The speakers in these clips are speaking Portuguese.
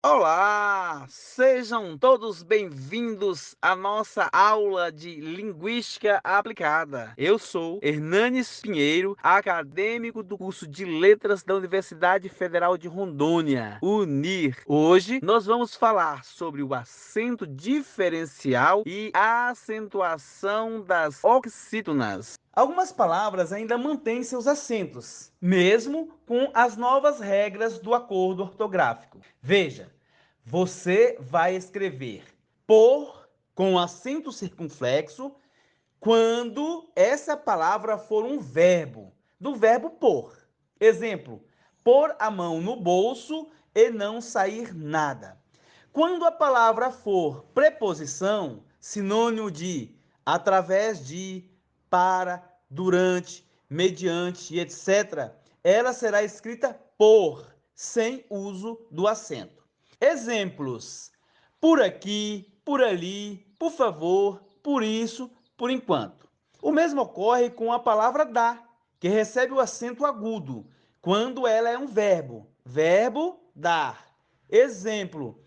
Olá! Sejam todos bem-vindos à nossa aula de Linguística Aplicada. Eu sou Hernanes Pinheiro, acadêmico do curso de Letras da Universidade Federal de Rondônia, UNIR. Hoje nós vamos falar sobre o acento diferencial e a acentuação das oxítonas. Algumas palavras ainda mantêm seus acentos, mesmo com as novas regras do acordo ortográfico. Veja, você vai escrever por com acento circunflexo quando essa palavra for um verbo, do verbo por. Exemplo: pôr a mão no bolso e não sair nada. Quando a palavra for preposição, sinônimo de através de, para, durante, mediante e etc., ela será escrita por, sem uso do acento. Exemplos: por aqui, por ali, por favor, por isso, por enquanto. O mesmo ocorre com a palavra dar, que recebe o acento agudo, quando ela é um verbo dar. Exemplo: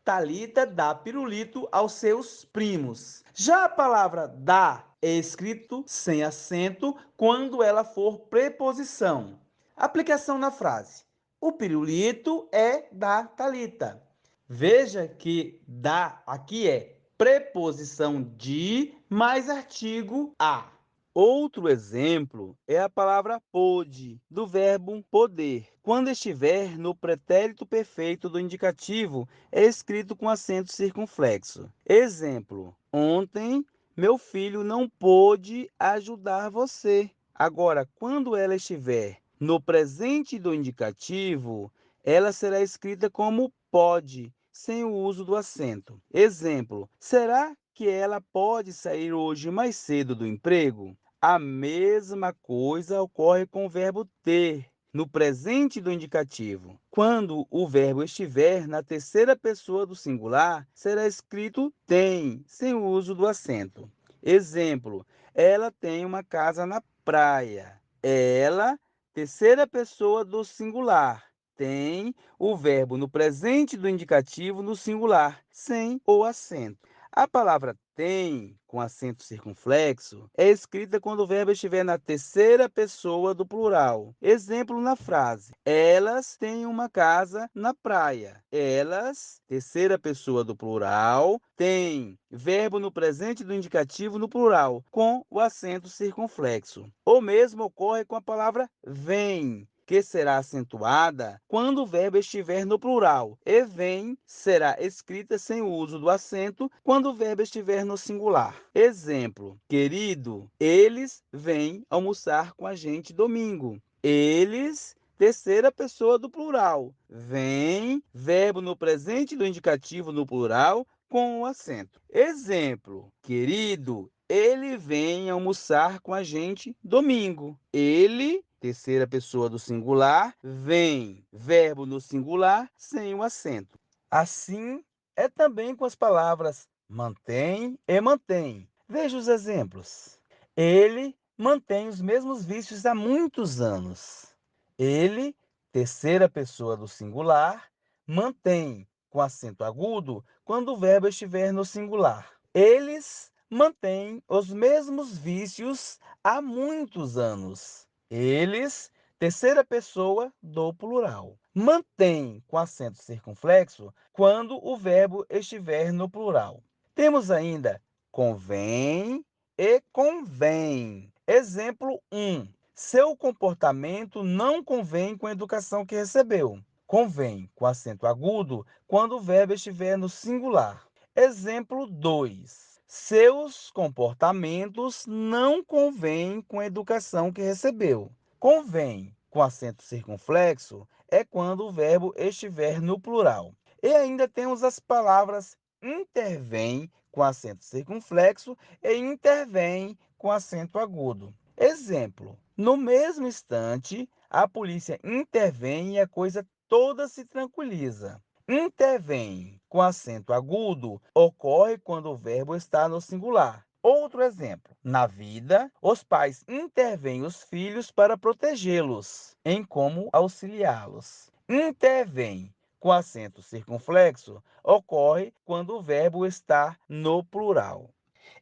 Talita dá pirulito aos seus primos. Já a palavra dá é escrito sem acento quando ela for preposição. Aplicação na frase: o pirulito é da Talita. Veja que dá aqui é preposição de mais artigo a. Outro exemplo é a palavra pôde, do verbo poder. Quando estiver no pretérito perfeito do indicativo, é escrito com acento circunflexo. Exemplo: ontem meu filho não pôde ajudar você. Agora, quando ela estiver no presente do indicativo, ela será escrita como pode, sem o uso do acento. Exemplo: será que ela pode sair hoje mais cedo do emprego? A mesma coisa ocorre com o verbo ter, no presente do indicativo. Quando o verbo estiver na terceira pessoa do singular, será escrito tem, sem o uso do acento. Exemplo: ela tem uma casa na praia. Ela, terceira pessoa do singular, tem o verbo no presente do indicativo no singular, sem o acento. A palavra tem, com acento circunflexo, é escrita quando o verbo estiver na terceira pessoa do plural. Exemplo na frase: elas têm uma casa na praia. Elas, terceira pessoa do plural, têm verbo no presente do indicativo no plural, com o acento circunflexo. O mesmo ocorre com a palavra vem, que será acentuada quando o verbo estiver no plural, e vem será escrita sem o uso do acento quando o verbo estiver no singular. Exemplo: querido, eles vêm almoçar com a gente domingo. Eles, terceira pessoa do plural, vem, verbo no presente do indicativo no plural com o acento. Exemplo: querido, ele vem almoçar com a gente domingo. Ele, terceira pessoa do singular, vem, verbo no singular, sem o acento. Assim é também com as palavras mantém e mantém. Veja os exemplos. Ele mantém os mesmos vícios há muitos anos. Ele, terceira pessoa do singular, mantém com acento agudo quando o verbo estiver no singular. Eles mantêm os mesmos vícios há muitos anos. Eles, terceira pessoa do plural. Mantém com acento circunflexo quando o verbo estiver no plural. Temos ainda convém e convém. Exemplo 1. Seu comportamento não convém com a educação que recebeu. Convém com acento agudo quando o verbo estiver no singular. Exemplo 2. Seus comportamentos não convêm com a educação que recebeu. Convém com acento circunflexo é quando o verbo estiver no plural. E ainda temos as palavras intervém com acento circunflexo e intervém com acento agudo. Exemplo: no mesmo instante, a polícia intervém e a coisa toda se tranquiliza. Intervém com acento agudo ocorre quando o verbo está no singular. Outro exemplo: na vida, os pais intervêm os filhos para protegê-los, em como auxiliá-los. Intervém com acento circunflexo ocorre quando o verbo está no plural.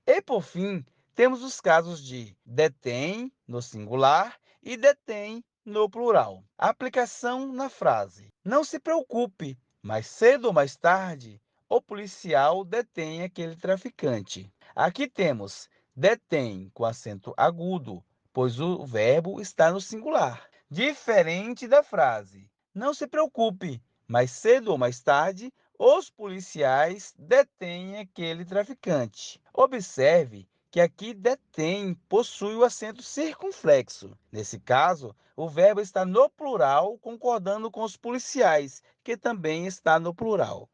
E, por fim, temos os casos de detém no singular e detém no plural. Aplicação na frase: não se preocupe, mais cedo ou mais tarde, o policial detém aquele traficante. Aqui temos detém com acento agudo, pois o verbo está no singular. Diferente da frase: não se preocupe, mais cedo ou mais tarde, os policiais detêm aquele traficante. Observe que aqui detém possui o acento circunflexo. Nesse caso, o verbo está no plural, concordando com os policiais, que também está no plural.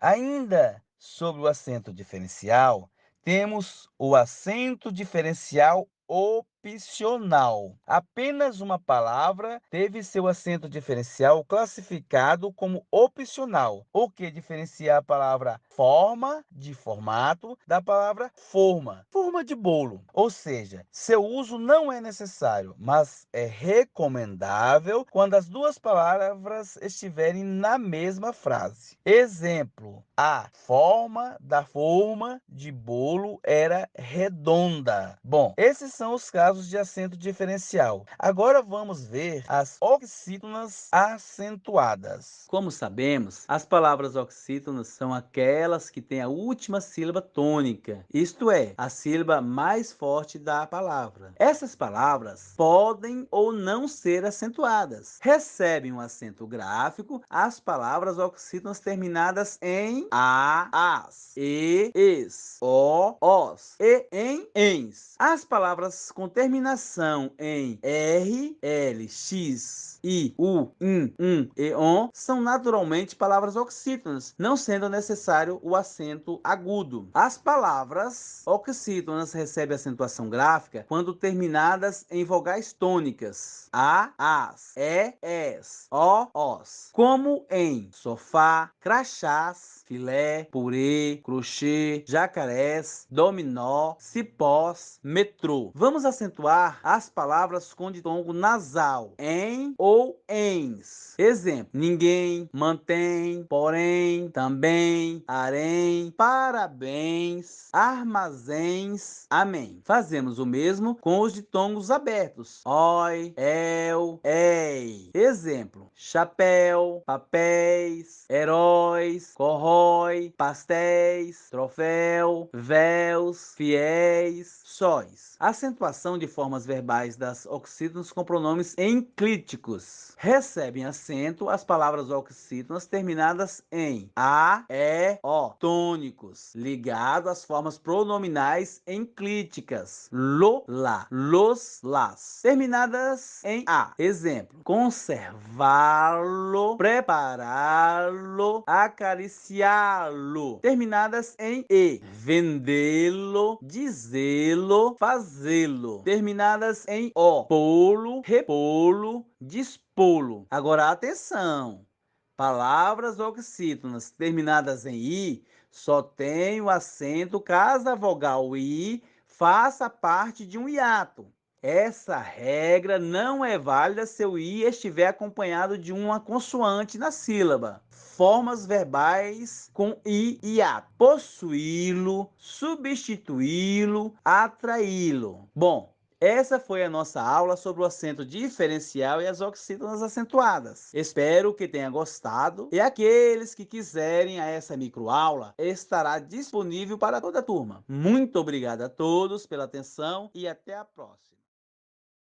Ainda sobre o acento diferencial, temos o acento diferencial opcional. Apenas uma palavra teve seu acento diferencial classificado como opcional, o que diferencia a palavra forma de formato da palavra forma, forma de bolo. Ou seja, seu uso não é necessário, mas é recomendável quando as duas palavras estiverem na mesma frase. Exemplo: a forma da forma de bolo era redonda. Bom, esses são os casos de acento diferencial. Agora vamos ver as oxítonas acentuadas. Como sabemos, as palavras oxítonas são aquelas que têm a última sílaba tônica, isto é, a sílaba mais forte da palavra. Essas palavras podem ou não ser acentuadas. Recebem um acento gráfico as palavras oxítonas terminadas em a, as, e, es, o, os e em ens. As palavras com terminação em r, l, x, i, u, in, e on são naturalmente palavras oxítonas, não sendo necessário o acento agudo. As palavras oxítonas recebem acentuação gráfica quando terminadas em vogais tônicas, a, as, e, es, o, os, como em sofá, crachás, filé, purê, crochê, jacarés, dominó, cipós, metrô. Vamos acentuar as palavras com ditongo nasal, em ou ens. Exemplo: ninguém, mantém, porém, também, harém, parabéns, armazéns, amém. Fazemos o mesmo com os ditongos abertos, oi, el, ei. Exemplo: chapéu, papéis, heróis, corrói, pastéis, troféu, véus, fiéis, sóis. Acentuação de formas verbais das oxítonas com pronomes enclíticos. Recebem acento as palavras oxítonas terminadas em a, e, o, tônicos, ligado às formas pronominais enclíticas, lo, lá, los, las, terminadas em a. Exemplo: conservá-lo, prepará-lo, acariciá-lo, terminadas em e. Vendê-lo, dizê-lo, fazê-lo, terminadas em o. Pô-lo, repô-lo, dispô-lo. Agora atenção! Palavras oxítonas terminadas em i só tem o acento caso a vogal i faça parte de um hiato. Essa regra não é válida se o i estiver acompanhado de uma consoante na sílaba. Formas verbais com i e hiato: possuí-lo, substituí-lo, atraí-lo. Bom, essa foi a nossa aula sobre o acento diferencial e as oxítonas acentuadas. Espero que tenha gostado e aqueles que quiserem a essa microaula estará disponível para toda a turma. Muito obrigado a todos pela atenção e até a próxima.